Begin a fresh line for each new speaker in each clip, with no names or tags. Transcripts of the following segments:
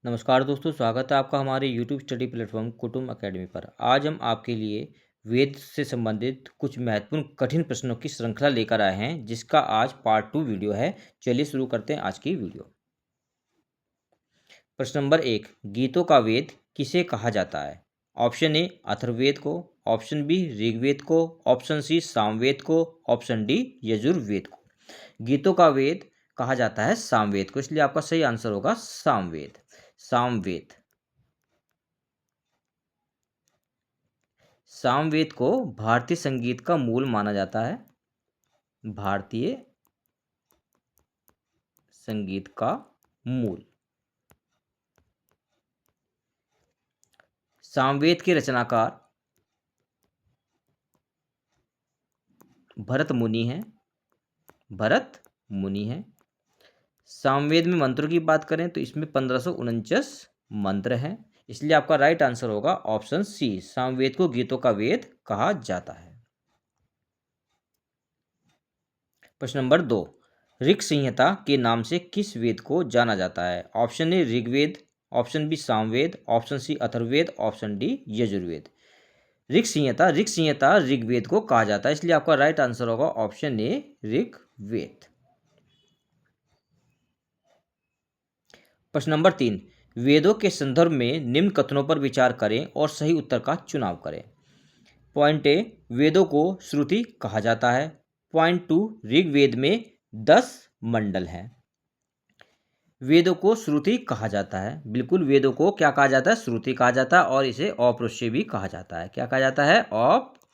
नमस्कार दोस्तों, स्वागत है आपका हमारे YouTube स्टडी प्लेटफॉर्म कुटुंब अकेडमी पर। आज हम आपके लिए वेद से संबंधित कुछ महत्वपूर्ण कठिन प्रश्नों की श्रृंखला लेकर आए हैं, जिसका आज पार्ट 2 वीडियो है। चलिए शुरू करते हैं आज की वीडियो। प्रश्न नंबर 1, गीतों का वेद किसे कहा जाता है? ऑप्शन ए अथर्ववेद को, ऑप्शन बी ऋग्वेद को, ऑप्शन सी सामवेद को, ऑप्शन डी यजुर्वेद को। गीतों का वेद कहा जाता है सामवेद को, इसलिए आपका सही आंसर होगा सामवेद। सामवेद। सामवेद को भारतीय संगीत का मूल माना जाता है। भारतीय संगीत का मूल। सामवेद के रचनाकार भरत मुनि हैं। भरत मुनि हैं। सामवेद में मंत्रों की बात करें तो इसमें 1549 मंत्र हैं, इसलिए आपका राइट आंसर होगा ऑप्शन सी। सामवेद को गीतों का वेद कहा जाता है। प्रश्न नंबर 2, ऋक संहिता के नाम से किस वेद को जाना जाता है? Option A Rigveda, option B Samaveda, option C Atharvaveda, option D Yajurveda. Rik Samhita Rigveda को कहा जाता है, इसलिए आपका राइट आंसर होगा ऑप्शन ए ऋग्वेद। प्रश्न नंबर 3, वेदों के संदर्भ में निम्न कथनों पर विचार करें और सही उत्तर का चुनाव करें। पॉइंट ए, वेदों को श्रुति कहा जाता है। पॉइंट 2, ऋग्वेद में 10 मंडल हैं। वेदों को श्रुति कहा जाता है, बिल्कुल वेदों को क्या कहा जाता है? श्रुति कहा जाता है, और इसे अपौरुषेय भी कहा जाता है। क्या कहा जाता है? अपौरुषेय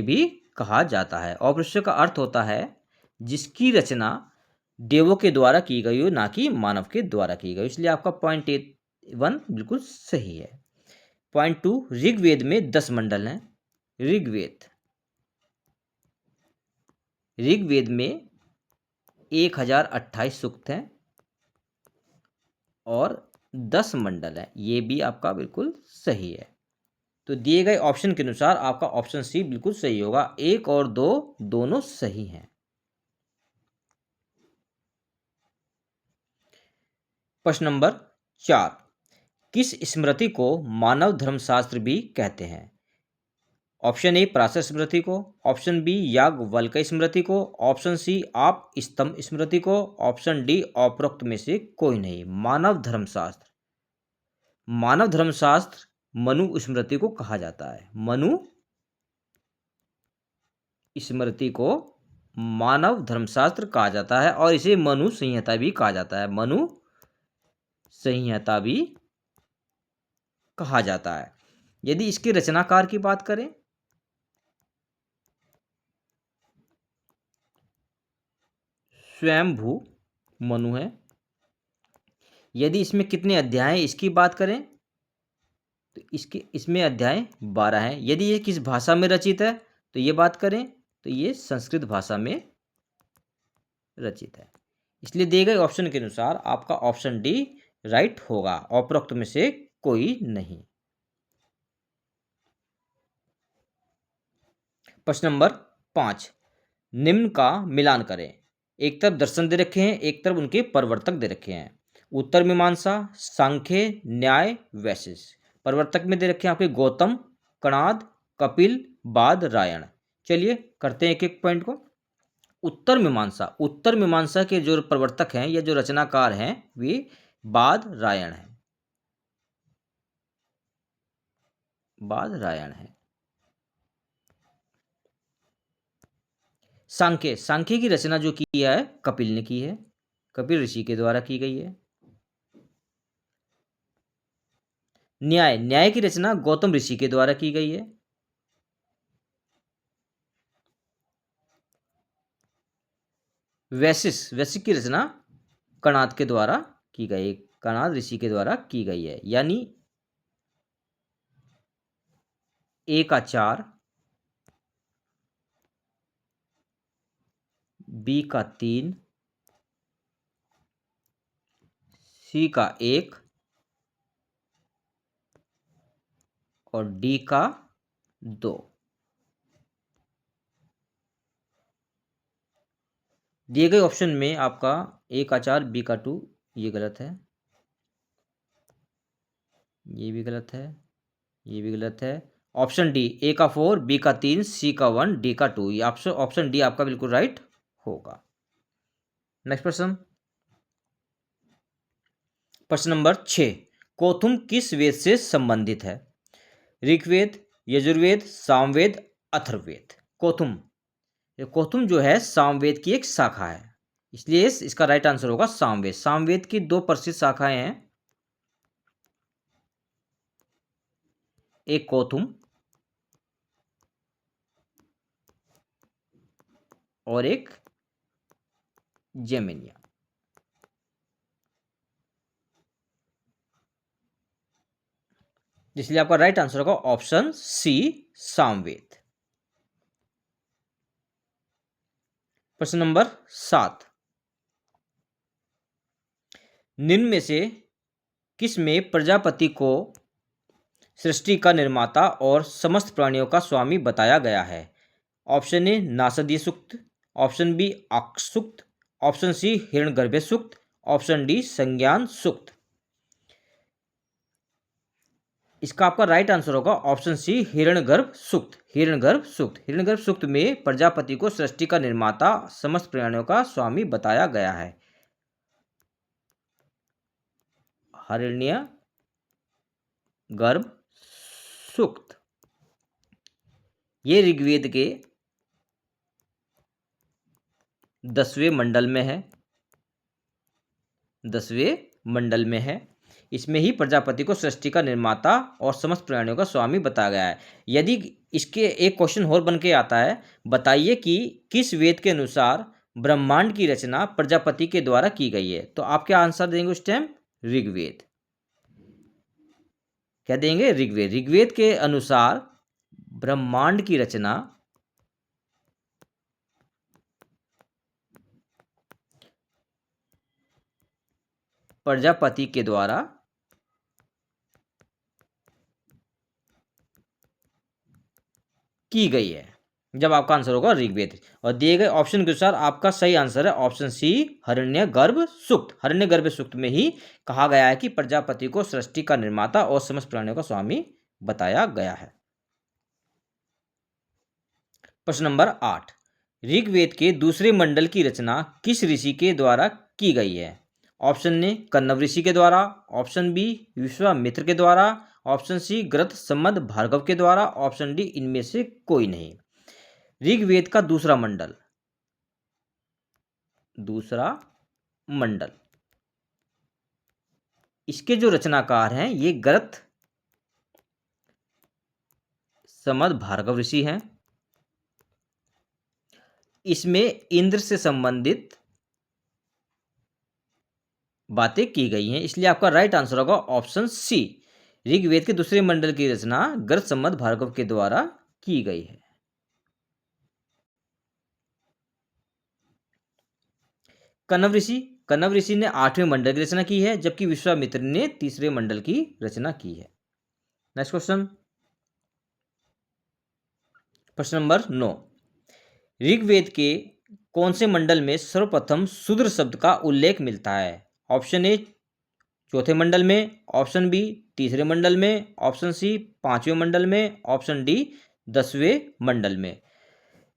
भी कहा जाता है। अपौरुषेय का अर्थ होता है जिसकी रचना देवों के द्वारा की गई हो, ना कि मानव के द्वारा की गई, इसलिए आपका पॉइंट ए 1 बिल्कुल सही है। पॉइंट 2, ऋग्वेद में 10 मंडल हैं। ऋग्वेद में 1028 सूक्त हैं और 10 मंडल हैं, ये भी आपका बिल्कुल सही है। तो दिए गए ऑप्शन के अनुसार आपका ऑप्शन सी बिल्कुल सही होगा। 1 और 2 दोनों सही हैं। प्रश्न नंबर 4, किस स्मृति को मानव धर्मशास्त्र भी कहते हैं? ऑप्शन ए पराशर स्मृति को, ऑप्शन बी याज्ञवल्क्य स्मृति को, ऑप्शन सी आप स्तंभ स्मृति को, ऑप्शन डी उपरोक्त में से कोई नहीं। मानव धर्मशास्त्र मनु स्मृति को कहा जाता है। मनु स्मृति को मानव धर्मशास्त्र कहा जाता है, और इसे मनु संहिता भी कहा जाता है। मनु संहिता भी कहा जाता है। यदि इसके रचनाकार की बात करें स्वयंभू मनु है। यदि इसमें कितने अध्याय हैं इसकी बात करें तो इसमें अध्याय 12 हैं। यदि ये किस भाषा में रचित है तो ये बात करें तो ये संस्कृत भाषा में रचित है, इसलिए दिए गए ऑप्शन के अनुसार आपका ऑप्शन डी राइट होगा, उपरोक्त में से कोई नहीं। प्रश्न नंबर 5, निम्न का मिलान करें। एक तरफ दर्शन दे रखे हैं, एक तरफ उनके प्रवर्तक दे रखे हैं। उत्तर मीमांसा, सांख्य, न्याय, वैशेषिक। प्रवर्तक में दे रखे हैं आपके गौतम, कणाद, कपिल, बादरायण। चलिए करते हैं एक एक पॉइंट को। उत्तर मीमांसा के जो प्रवर्तक हैं या जो रचनाकार हैं वे बादरायण हैं। बादरायण है। सांख्य की रचना जो की है कपिल ने की है, कपिल ऋषि के द्वारा की गई है। न्याय की रचना गौतम ऋषि के द्वारा की गई है। वैशिष्ट की रचना कणाद के द्वारा की गई, कणाद ऋषि के द्वारा की गई है। यानी ए का 4, बी का 3, सी का 1 और डी का 2। दिए गए ऑप्शन में आपका ए का 4, बी का 2 ये गलत है। ये भी गलत है, ये भी गलत है। ऑप्शन डी, ए का 4, बी का 3, सी का 1, डी का 2, ये ऑप्शन डी आपका बिल्कुल राइट होगा। नेक्स्ट प्रश्न, प्रश्न नंबर 6, कोथुम किस वेद से संबंधित है? ऋग्वेद, यजुर्वेद, सामवेद, अथर्ववेद। कोथुम, ये कोथुम जो है सामवेद की एक शाखा है, इसलिए इसका राइट आंसर होगा सामवेद। सामवेद की दो प्रसिद्ध शाखाएं हैं, एक कोथुम और एक जेमिनिया। इसलिए आपका राइट आंसर होगा ऑप्शन सी, सामवेद। प्रश्न नंबर 7, निम्न में से किस में प्रजापति को सृष्टि का निर्माता और समस्त प्राणियों का स्वामी बताया गया है? Option A Nasadiya Sukta, option B Aksha Sukta, option C Hiranyagarbha Sukta, option D Sanjnana Sukta. इसका आपका राइट आंसर होगा ऑप्शन सी हिरण्यगर्भ सूक्त। हिरण्यगर्भ सूक्त, हिरण्यगर्भ सूक्त में प्रजापति को सृष्टि का निर्माता समस्त प्राणियों का स्वामी बताया गया है। हिरण्य गर्भ सूक्त, ये ऋग्वेद के 10वें मंडल में है, 10वें मंडल में है। इसमें ही प्रजापति को सृष्टि का निर्माता और समस्त प्राणियों का स्वामी बताया गया है। यदि इसके एक क्वेश्चन और बन के आता है, बताइए कि किस वेद के अनुसार ब्रह्मांड की रचना प्रजापति के द्वारा की गई है, तो आप क्या आंसर देंगे उस टाइम? ऋग्वेद। क्या देंगे? ऋग्वेद। ऋग्वेद के अनुसार ब्रह्मांड की रचना प्रजापति के द्वारा की गई है, जब आपका आंसर होगा ऋग्वेद। और दिए गए ऑप्शन के अनुसार आपका सही आंसर है ऑप्शन सी हिरण्यगर्भ सूक्त। हिरण्यगर्भ सूक्त में ही कहा गया है कि प्रजापति को सृष्टि का निर्माता और समस्त प्राणियों का स्वामी बताया गया है। प्रश्न नंबर 8, ऋग्वेद के दूसरे मंडल की रचना किस ऋषि के द्वारा की गई है? ऑप्शन ए कन्नव ऋषि के द्वारा, ऑप्शन बी विश्वामित्र के द्वारा, ऑप्शन सी गृत सम्मद भार्गव के द्वारा, ऑप्शन डी इनमें से कोई नहीं। ऋग्वेद का दूसरा मंडल, दूसरा मंडल, इसके जो रचनाकार हैं ये गृत सम्मद भार्गव ऋषि हैं। इसमें इंद्र से संबंधित बातें की गई हैं, इसलिए आपका राइट आंसर होगा ऑप्शन सी। ऋग्वेद के दूसरे मंडल की रचना गृत सम्मद भार्गव के द्वारा की गई है। कन्नव ऋषि ने 8वें मंडल की रचना की है, जबकि विश्वामित्र ने तीसरे मंडल की रचना की है। नेक्स्ट क्वेश्चन, प्रश्न नंबर 9, ऋग्वेद के कौन से मंडल में सर्वप्रथम शूद्र शब्द का उल्लेख मिलता है? ऑप्शन ए चौथे मंडल में, ऑप्शन बी तीसरे मंडल में, ऑप्शन सी 5वें मंडल में, ऑप्शन डी 10वें मंडल में।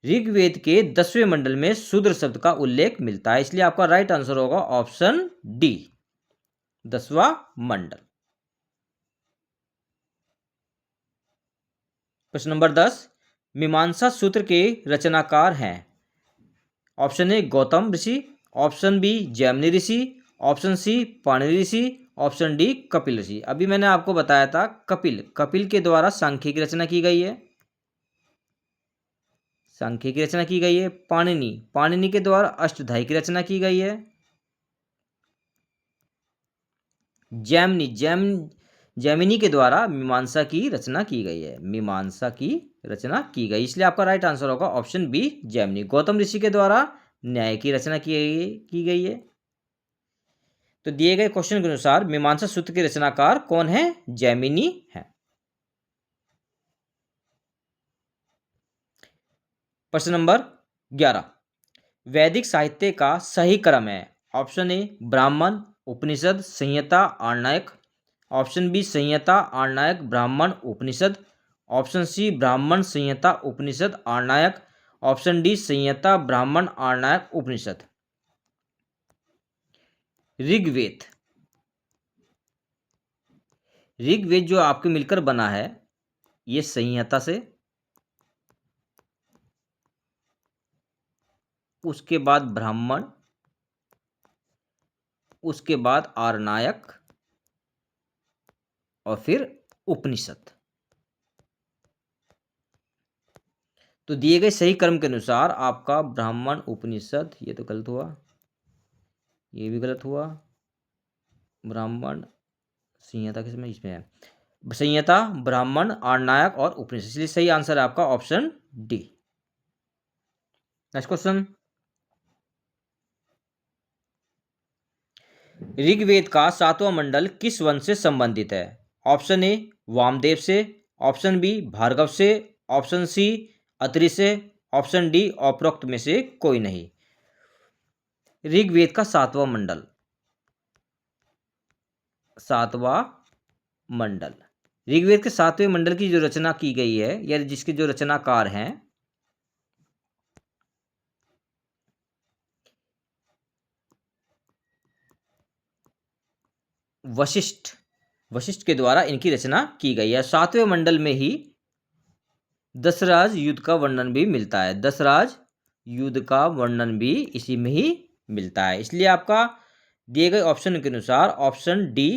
ऋग्वेद के 10वें मंडल में शूद्र शब्द का उल्लेख मिलता है, इसलिए आपका राइट आंसर होगा ऑप्शन डी 10वां मंडल। प्रश्न नंबर 10, मीमांसा सूत्र के रचनाकार हैं? ऑप्शन ए गौतम ऋषि, ऑप्शन बी जैमिनी ऋषि, ऑप्शन सी पाणिनि ऋषि, ऑप्शन डी कपिल ऋषि। अभी मैंने आपको बताया था कपिल के द्वारा सांख्य की रचना की गई है, सांख्य की रचना की गई है। पाणिनि के द्वारा अष्टाध्यायी की रचना की गई है। जैमिनी के द्वारा मीमांसा की रचना की गई है, मीमांसा की रचना की गई, इसलिए आपका राइट आंसर होगा ऑप्शन बी जैमिनी। गौतम ऋषि के द्वारा न्याय की रचना की गई है। तो दिए गए क्वेश्चन के अनुसार मीमांसा सूत्र के रचनाकार कौन है? जैमिनी है। प्रश्न नंबर 11, वैदिक साहित्य का सही क्रम है? ऑप्शन ए ब्राह्मण, उपनिषद, संहिता, आरण्यक, ऑप्शन बी संहिता आरण्यक ब्राह्मण उपनिषद, ऑप्शन सी ब्राह्मण संहिता उपनिषद आरण्यक, ऑप्शन डी संहिता ब्राह्मण आरण्यक उपनिषद। ऋग्वेद। ऋग्वेद जो आपके मिलकर बना है ये संहिता से, उसके बाद ब्राह्मण, उसके बाद आरण्यक और फिर उपनिषद। तो दिए गए सही क्रम के अनुसार आपका ब्राह्मण उपनिषद, ये तो गलत हुआ, ये भी गलत हुआ, ब्राह्मण संहिता किसमें, इसमें है संहिता ब्राह्मण आरण्यक और उपनिषद, इसलिए सही आंसर है आपका option D. Next question, Rigveda का 7वां मंडल किस वंश से संबंधित है? ऑप्शन ए वामदेव से, ऑप्शन बी भार्गव से, ऑप्शन सी अत्रि से, ऑप्शन डी उपरोक्त में से कोई नहीं। ऋग्वेद का 7वां मंडल, 7वां मंडल, ऋग्वेद के 7वें मंडल की जो रचना की गई है या जिसके जो रचनाकार हैं वशिष्ठ, वशिष्ठ के द्वारा इनकी रचना की गई है। 7वें मंडल में ही दशराज युद्ध का वर्णन भी मिलता है, दशराज युद्ध का वर्णन भी इसी में ही मिलता है, इसलिए आपका दिए गए ऑप्शन के अनुसार ऑप्शन डी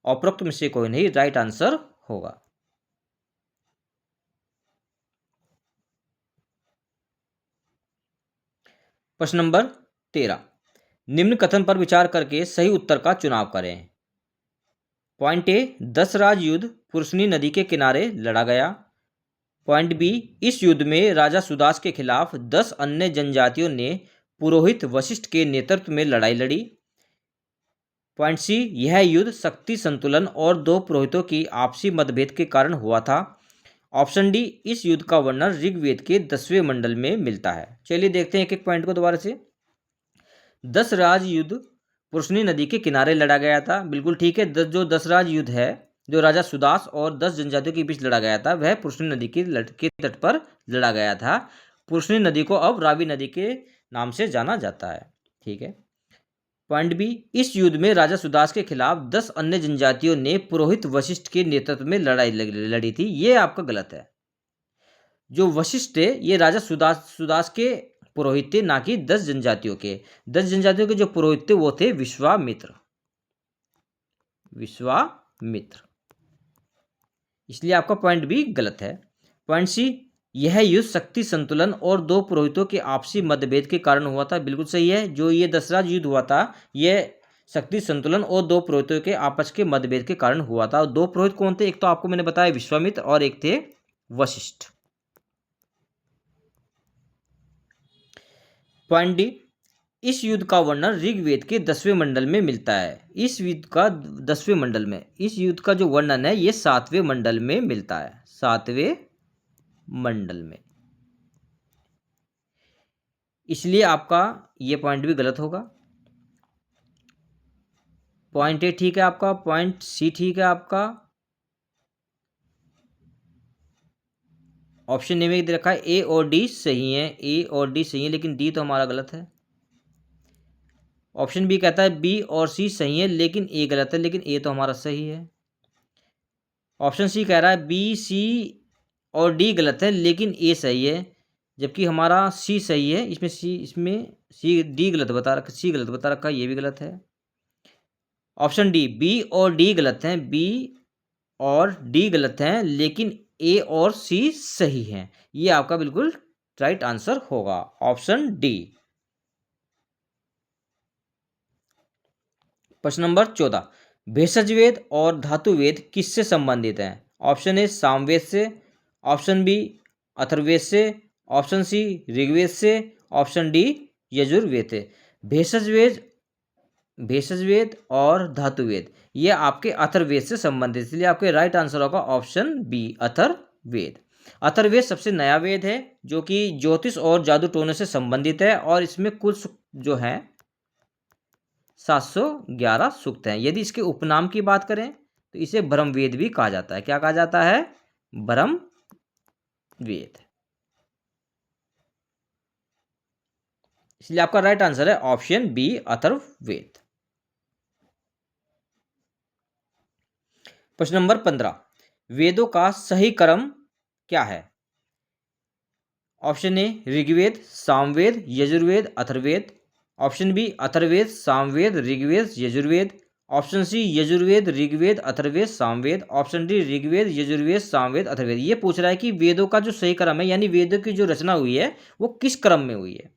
उपरोक्त में से कोई नहीं राइट आंसर होगा। प्रश्न नंबर 13, निम्न कथन पर विचार करके सही उत्तर का चुनाव करें। पॉइंट ए दशराज युद्ध पुरुषनी नदी के किनारे लड़ा गया। पॉइंट बी इस युद्ध में राजा सुदास के खिलाफ 10 अन्य जनजातियों ने पुरोहित वशिष्ठ के नेतृत्व में लड़ाई लड़ी। पॉइंट सी यह युद्ध शक्ति संतुलन और दो पुरोहितों की आपसी मतभेद के कारण हुआ था। ऑप्शन डी इस युद्ध का वर्णन ऋग्वेद के 10वें मंडल में मिलता है। चलिए देखते हैं एक एक पॉइंट को दोबारा से। दशराज युद्ध पुरुषनी नदी के किनारे लड़ा गया था, बिल्कुल ठीक है। जो दशराज युद्ध है जो राजा सुदास और 10 जनजातियों के बीच लड़ा गया था वह पुरुषनी नदी के तट पर लड़ा गया था। पुरुषनी नदी को अब रावी नदी के नाम से जाना जाता है, ठीक है। पॉइंट बी इस युद्ध में राजा सुदास के खिलाफ 10 अन्य जनजातियों ने पुरोहित वशिष्ठ के नेतृत्व में लड़ाई लड़ी थी, ये आपका गलत है। जो वशिष्ठ थे ये राजा सुदास के पुरोहित थे, ना कि 10 जनजातियों के। 10 जनजातियों के जो पुरोहित थे वो थे विश्वामित्र, विश्वामित्र, इसलिए आपका पॉइंट बी गलत है। पॉइंट सी यह युद्ध शक्ति संतुलन और दो पुरोहितों के आपसी मतभेद के कारण हुआ था, बिल्कुल सही है। जो ये दशराज युद्ध हुआ था यह शक्ति संतुलन और दो पुरोहितों के आपस के मतभेद के कारण हुआ था। और दो पुरोहित कौन थे? एक तो आपको मैंने बताया विश्वामित्र और एक थे वशिष्ठ। पॉइंट डी इस युद्ध का वर्णन ऋग्वेद के 10वें मंडल में मिलता है। इस युद्ध का 10वें मंडल में, इस युद्ध का जो वर्णन है ये 7वें मंडल में मिलता है, 7वें मंडल में, इसलिए आपका ये पॉइंट भी गलत होगा। पॉइंट ए ठीक है आपका, पॉइंट सी ठीक है आपका, ऑप्शन ए में दे रखा है ए और डी सही है, ए और डी सही है, लेकिन डी तो हमारा गलत है। ऑप्शन बी कहता है बी और सी सही है लेकिन ए गलत है, लेकिन ए तो हमारा सही है। ऑप्शन सी कह रहा है बी सी और डी गलत है लेकिन ए सही है, जबकि हमारा सी सही है। इसमें सी डी गलत बता रखा, सी गलत बता रखा, ये भी गलत है। ऑप्शन डी बी और डी गलत हैं, बी और डी गलत हैं लेकिन ए और सी सही हैं, ये आपका बिल्कुल राइट आंसर होगा, ऑप्शन डी। प्रश्न नंबर 14, भेषज वेद और धातु वेद किससे संबंधित हैं? ऑप्शन ए सामवेद से, ऑप्शन बी अथर्ववेद से, ऑप्शन सी ऋग्वेद से, ऑप्शन डी यजुर्वेद से। भेषज वेद और धातु वेद ये आपके अथर्ववेद से संबंधित, इसलिए आपके राइट आंसर होगा ऑप्शन बी अथर्ववेद। अथर्ववेद सबसे नया वेद है जो कि ज्योतिष और जादू टोने से संबंधित है और इसमें कुल जो है 711 सूक्त हैं। यदि इसके उपनाम की बात करें तो इसे ब्रह्मवेद भी कहा जाता है। क्या कहा जाता है? ब्रह्मवेद। इसलिए आपका राइट आंसर है ऑप्शन बी, अथर्ववेद। प्रश्न नंबर 15, वेदों का सही क्रम क्या है? Option A Rigveda, Samaveda, Yajurveda, Atharvaveda. Option B Atharvaveda, Samaveda, Rigveda, Yajurveda. Option C Yajurveda, Rigveda, Atharvaveda, Samaveda. Option D Rigveda, Yajurveda, Samaveda, Atharvaveda. ये पूछ रहा है कि वेदों का जो सही क्रम है, यानी वेदों की जो रचना हुई है वो किस क्रम में हुई है।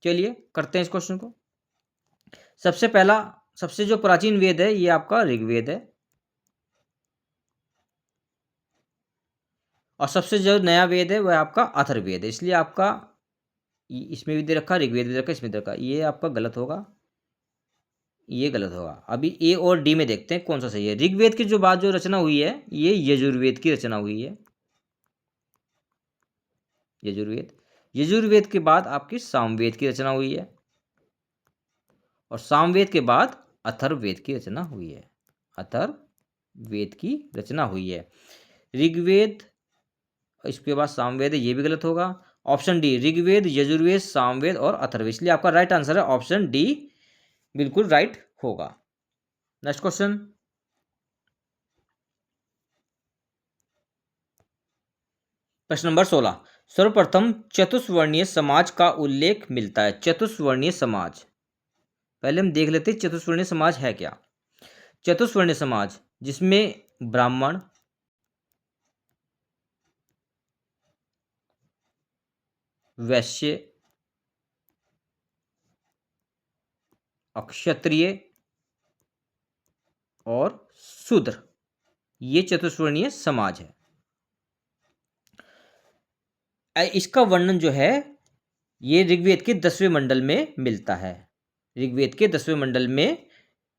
चलिए करते हैं इस क्वेश्चन को। सबसे पहला, सबसे जो प्राचीन वेद है ये आपका ऋग्वेद है, और सबसे जो नया वेद है वह आपका अथर्ववेद है। इसलिए आपका इसमें भी दे रखा, ऋग्वेद भी दे रखा, इसमें दे रखा, ये आपका गलत होगा, ये गलत होगा। अभी ए और डी में देखते हैं कौन सा सही है। ऋग्वेद की जो बात जो रचना हुई है ये यजुर्वेद की रचना हुई है, यजुर्वेद। यजुर्वेद के बाद आपकी सामवेद की रचना हुई है, और सामवेद के बाद अथर्ववेद की रचना हुई है, अथर्ववेद की रचना हुई है। ऋग्वेद, इसके बाद सामवेद है, ये भी गलत होगा। ऑप्शन डी ऋग्वेद, यजुर्वेद, सामवेद और अथर्ववेद। इसलिए आपका राइट आंसर है ऑप्शन डी, बिल्कुल राइट होगा। नेक्स्ट क्वेश्चन, प्रश्न नंबर 16, सर्वप्रथम चतुष्वर्णीय समाज का उल्लेख मिलता है। चतुष्वर्णीय समाज, पहले हम देख लेते हैं चतुष्वर्णीय समाज है क्या। चतुष्वर्णीय समाज जिसमें ब्राह्मण, वैश्य, क्षत्रिय और शूद्र, ये चतुष्वर्णीय समाज है। इसका वर्णन जो है ये ऋग्वेद के 10वें मंडल में मिलता है। ऋग्वेद के 10वें मंडल में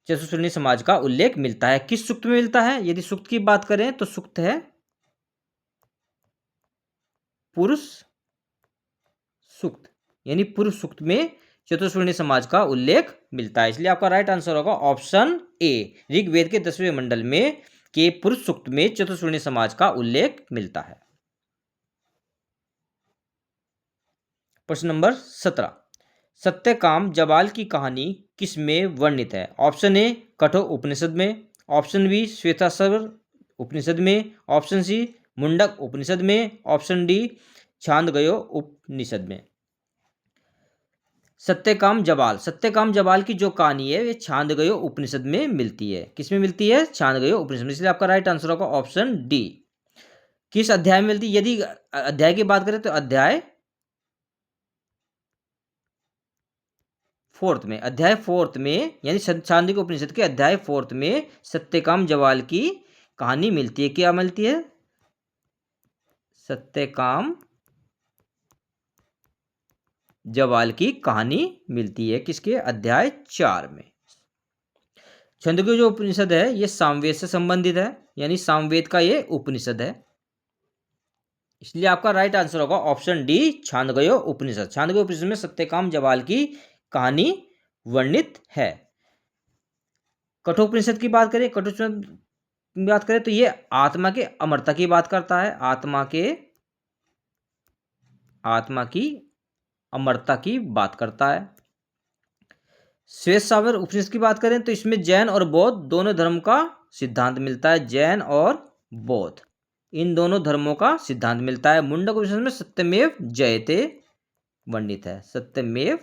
चतुष्वर्णीय समाज का उल्लेख मिलता है। किस सूक्त में मिलता है? यदि सूक्त की बात करें तो सूक्त है पुरुष सूक्त, यानी पुरुष सूक्त में चतुष्वर्णीय समाज का उल्लेख मिलता है। इसलिए आपका राइट आंसर होगा ऑप्शन ए, ऋग्वेद के 10वें मंडल में के पुरुष सूक्त में चतुष्वर्णीय समाज का उल्लेख मिलता है। प्रश्न नंबर 17, सत्यकाम जबाल की कहानी किस में वर्णित है? ऑप्शन ए कठोर उपनिषद में, ऑप्शन बी श्वेताश्वर उपनिषद में, ऑप्शन सी मुंडक उपनिषद में, ऑप्शन डी छांदोग्य उपनिषद में। सत्यकाम जबाल, सत्यकाम जबाल की जो कहानी है ये छांदोग्य उपनिषद में मिलती है। किस में मिलती है? छांदोग्य उपनिषद में। इसलिए आपका राइट आंसर होगा ऑप्शन डी। किस अध्याय में मिलती है? यदि अध्याय की बात करें तो अध्याय 4th में, अध्याय 4th में, यानी छांदोग्य उपनिषद के अध्याय 4th में सत्यकाम जबाल की कहानी मिलती है। क्या मिलती है? सत्यकाम जबाल की कहानी मिलती है। किसके? अध्याय 4 में। छांदोग्य जो उपनिषद है ये सामवेद से संबंधित है, यानी सामवेद का ये उपनिषद है। इसलिए आपका राइट आंसर होगा ऑप्शन डी, छांदोग्य उपनिषद। छांदोग्य उपनिषद में सत्यकाम जबाल की कहानी वर्णित है। कठोपनिषद की बात करें, कठोपनिषद की बात करें तो ये आत्मा के अमरता की बात करता है, आत्मा की अमरता की बात करता है। श्वेतसावर उपनिषद की बात करें तो इसमें जैन और बौद्ध दोनों धर्म का सिद्धांत मिलता है। जैन और बौद्ध इन दोनों धर्मों का सिद्धांत मिलता है। मुंडक उपनिषद में सत्यमेव जयते वर्णित है, सत्यमेव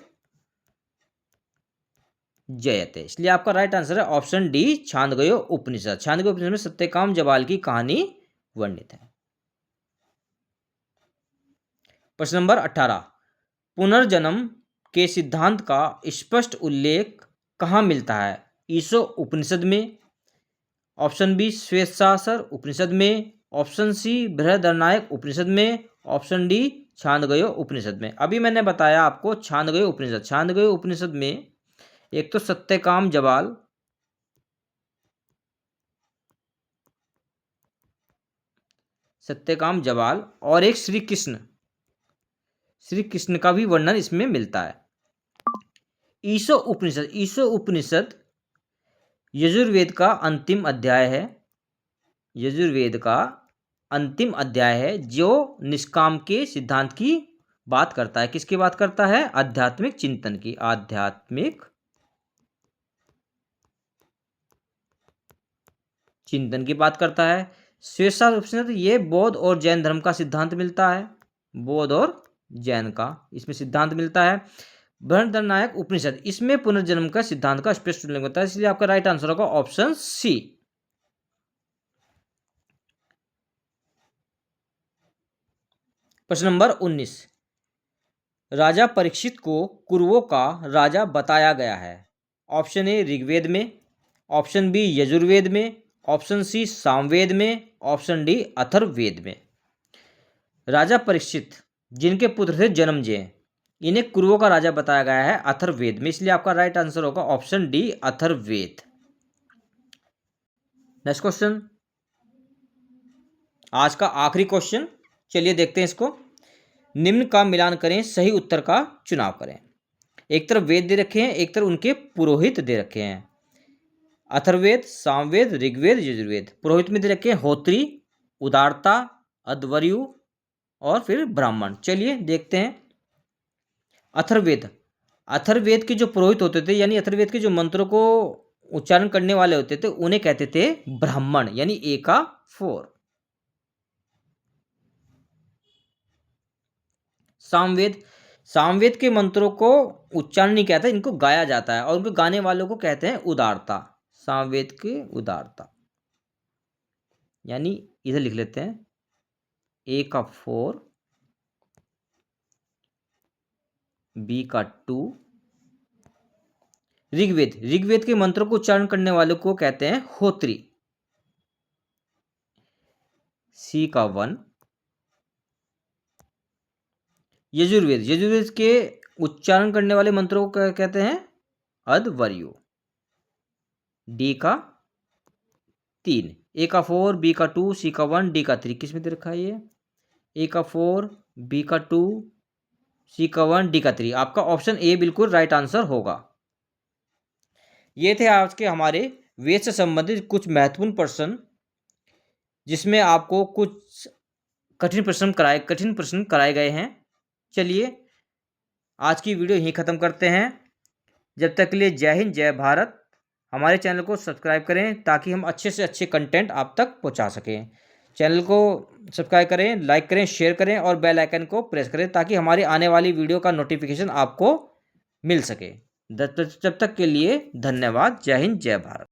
जयते। इसलिए आपका राइट आंसर है ऑप्शन डी, छांदोग्य उपनिषद। छांदोग्य उपनिषद में सत्यकाम जबाल की कहानी वर्णित है। प्रश्न नंबर 18, पुनर्जन्म के सिद्धांत का स्पष्ट उल्लेख कहाँ मिलता है? ईशो उपनिषद में, ऑप्शन बी श्वेतसार उपनिषद में, ऑप्शन सी बृहदारण्यक उपनिषद में, ऑप्शन डी छांदोग्य उपनिषद में। अभी मैंने बताया आपको छांदोग्य उपनिषद। छांदोग्य उपनिषद में एक तो सत्यकाम जबाल, सत्यकाम जबाल और एक श्री कृष्ण का भी वर्णन इसमें मिलता है। ईशो उपनिषद, ईशो उपनिषद यजुर्वेद का अंतिम अध्याय है। यजुर्वेद का अंतिम अध्याय है जो निष्काम के सिद्धांत की बात करता है। किसकी बात करता है? आध्यात्मिक चिंतन की। आध्यात्मिक चिंतन की बात करता है। शेषशास्त्र उपनिषद ये बौद्ध और जैन धर्म का सिद्धांत मिलता है। बौद्ध और जैन का इसमें सिद्धांत मिलता है। बृहदारण्यक उपनिषद इसमें पुनर्जन्म का सिद्धांत का स्पष्ट उल्लेख होता है, इसलिए आपका राइट आंसर होगा ऑप्शन सी। प्रश्न नंबर 19, राजा परीक्षित को कुरुओं का राजा बताया गया है। ऑप्शन ए ऋग्वेद में, ऑप्शन बी यजुर्वेद में, ऑप्शन सी सामवेद में, ऑप्शन डी अथर्ववेद में। राजा परीक्षित जिनके पुत्र थे जन्मजय, इन्हें कुरुओं का राजा बताया गया है अथर्ववेद में, इसलिए आपका राइट आंसर होगा option D Atharvaveda. Next question, आज का आखिरी क्वेश्चन, चलिए देखते हैं इसको। निम्न का मिलान करें, सही उत्तर का चुनाव करें। एक तरफ वेद दे रखे हैं, एक तरफ उनके पुरोहित दे रखे हैं। अथर्ववेद, सामवेद, ऋग्वेद, यजुर्वेद। पुरोहित में दे रखे हैं होत्री, उदारता, अध्वर्यु और फिर ब्राह्मण। चलिए देखते हैं। अथर्ववेद, अथर्ववेद के जो पुरोहित होते थे यानी अथर्ववेद के जो मंत्रों को उच्चारण करने वाले होते थे उन्हें कहते थे ब्राह्मण, यानी ए का 4। सामवेद, सामवेद के मंत्रों को उच्चारण नहीं कहता, इनको गाया जाता है और उनको गाने वालों को कहते हैं उदारता। सामवेद के उदारता, यानी इधर लिख लेते हैं ए का 4, बी का 2। ऋग्वेद, ऋग्वेद के मंत्रों को उच्चारण करने वालों को कहते हैं होत्री, सी का 1। यजुर्वेद, यजुर्वेद के उच्चारण करने वाले मंत्रों को कहते हैं अध्वर्यु, डी का 3। ए का 4, बी का 2, सी का 1, डी का 3। किस में दे रखा है ये? ए का 4, बी का 2, सी का 1, डी का 3। आपका ऑप्शन ए बिल्कुल राइट आंसर होगा। ये थे आज के हमारे वेद से संबंधित कुछ महत्वपूर्ण प्रश्न, जिसमें आपको कुछ कठिन प्रश्न कराए गए हैं। चलिए आज की वीडियो यहीं ख़त्म करते हैं। जब तक के लिए जय हिंद, जय भारत। हमारे चैनल को सब्सक्राइब करें ताकि हम अच्छे से अच्छे कंटेंट आप तक पहुंचा सकें। चैनल को सब्सक्राइब करें, लाइक करें, शेयर करें और बेल आइकन को प्रेस करें ताकि हमारी आने वाली वीडियो का नोटिफिकेशन आपको मिल सके। जब तक के लिए धन्यवाद। जय हिंद, जय भारत।